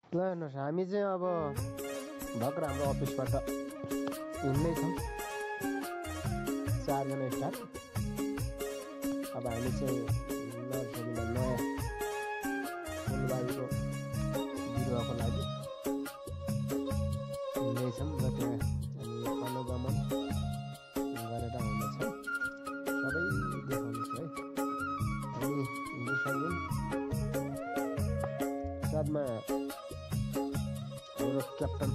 ल हेर्नुहोस् हामी चाहिँ अब भर्खर हाम्रो अफिसबाट हिँड्दैछौँ 4 जना स्टाफ। अब हामी चाहिँ नर्सरीमा नयाँ फुलबारीको बिरुवाको लागि हिँड्दैछौँ र त्यहाँ हामी अनुगमन गरेर आउनेछौँ। सबै देखाउनेछु है। हामी हिँडिसक्यौँ। साथमा हाम्रो क्याप्टन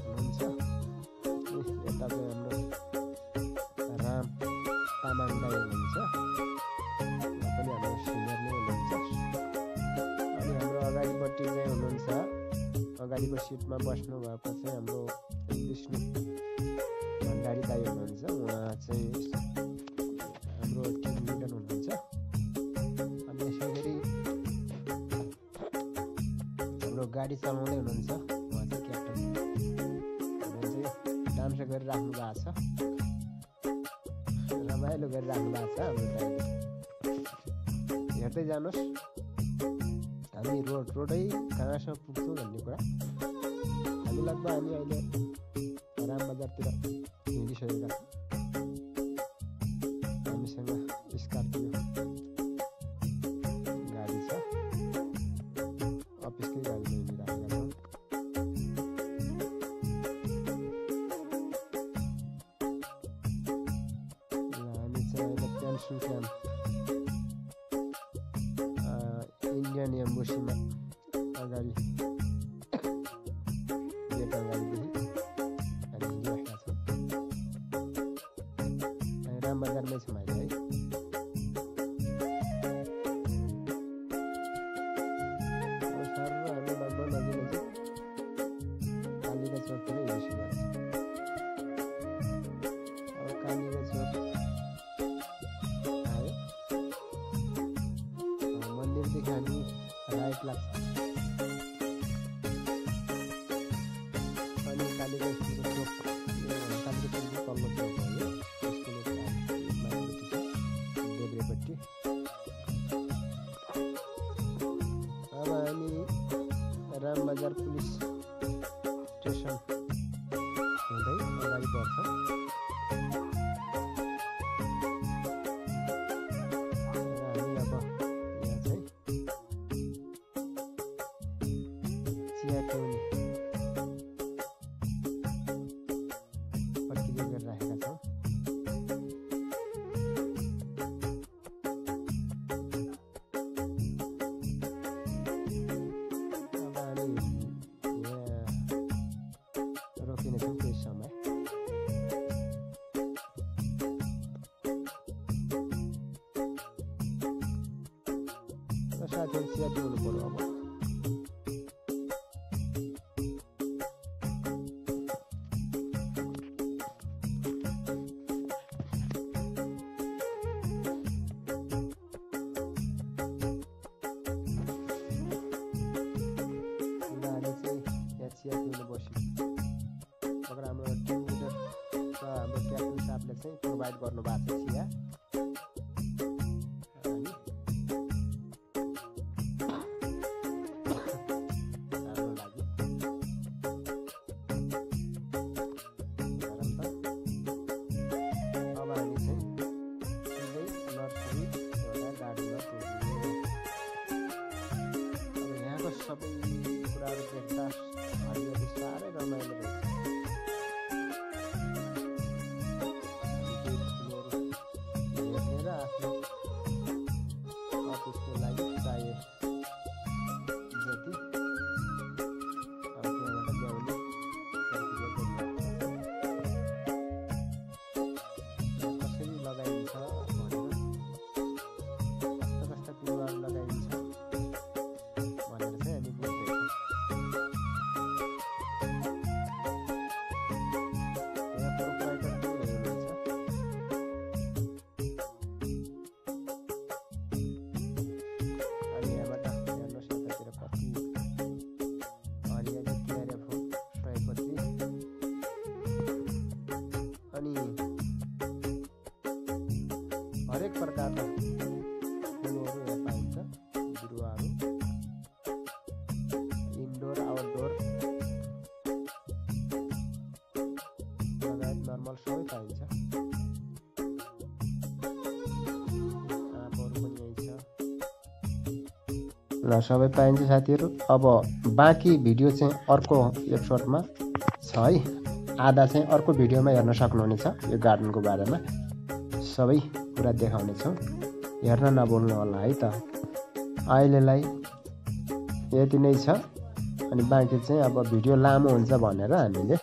हुनुहुन्छ। यता चाहिँ हाम्रो राम तामाङ दाइ हुनुहुन्छ। उहाँ पनि हाम्रो सिनियर नै हुनुहुन्छ। अनि हाम्रो अगाडिपट्टि चाहिँ हुनुहुन्छ, अगाडिको सिटमा बस्नु भएको चाहिँ हाम्रो विष्णु भण्डारी दाइ हुनुहुन्छ। उहाँ चाहिँ हाम्रो टिम लिडर हुनुहुन्छ। अनि यसरी हाम्रो गाडी चलाउँदै हुनुहुन्छ उहाँ चाहिँ क्याप्टन। उहाँ चाहिँ डान्स गरिराख्नु भएको छ, रमाइलो गरिराख्नु भएको छ। हाम्रो ड्राइभर हेर्दै जानुहोस्। हामी रोडै कहाँसम्म पुग्छौँ भन्ने कुरा। हामी लगभग अहिले रामबजारतिर हिँडिसकेका छौँ। हामीसँग स्कर्पियो गाडी छ, अफिसकै गाडीमा हिँडिराखेका छौँ। हामी चाहिँ अहिले पेन्सन क्याम्प इन्डियन एम्बोसीमा अगाडि गेट अगाडिदेखि हामी हिँडिराखेका छौँ। रामबजारमै छौँ अहिले है। कालीका चोकतिर हिँडिसकेका छौँ। अब कालीका चोक आयो, मन्दिरदेखि हामी राइट लाग्छ। अनि कालीका स्कुलको चोक, कालीका चोकको तल्लो चोक हो यो। स्कुलको माथिपट्टि छ, देब्रेपट्टि। अब हामी रामबजार पुलिस स्टेसन हुँदै अगाडि बढ्छौँ। हामी अब यहाँ चाहिँ चियाटोनी प्रक्रिया गरिराखेका छौँ। अब हामी यहाँ रोकिनेछौँ केही समय। साथीहरू चिया पिउनु पर्यो अब। चिया पिउनु बस्यो। अब हाम्रो टिम लिडर र हाम्रो क्याप्टन साहबले चाहिँ प्रोभाइड गर्नुभएको छ चिया। हाम्रो लागि अब हामी चाहिँ सिधै नर्सरी एउटा गाडीमा पुग्यौँ। अब यहाँको सबै कुराहरू देख्दा हरियाली साह्रै रमाइलो रहेछ। हेरेर आफ्नो अफिसको लागि चाहिए जति अब त्यहाँबाट ल्याउने प्रक्रिया गरिरहेको छ। कसरी लगाइन्छ भनेर, कस्ता बिरुवाहरू लगाइन्छ भनेर चाहिँ हामी बुझ्दैछौँ। अनि हरेक प्रकारका फुलहरू यहाँ पाइन्छ, बिरुवाहरू। ल सबै पाइन्छ साथीहरू। अब बाँकी भिडियो चाहिँ अर्को एपिसोडमा छ है, आधा चाहिँ अर्को भिडियोमा हेर्न सक्नुहुनेछ। यो गार्डनको बारेमा सबै कुरा देखाउनेछौँ, हेर्न नभुल्नु होला है त। अहिलेलाई यति नै छ, अनि बाँकी चाहिँ अब भिडियो लामो हुन्छ भनेर हामीले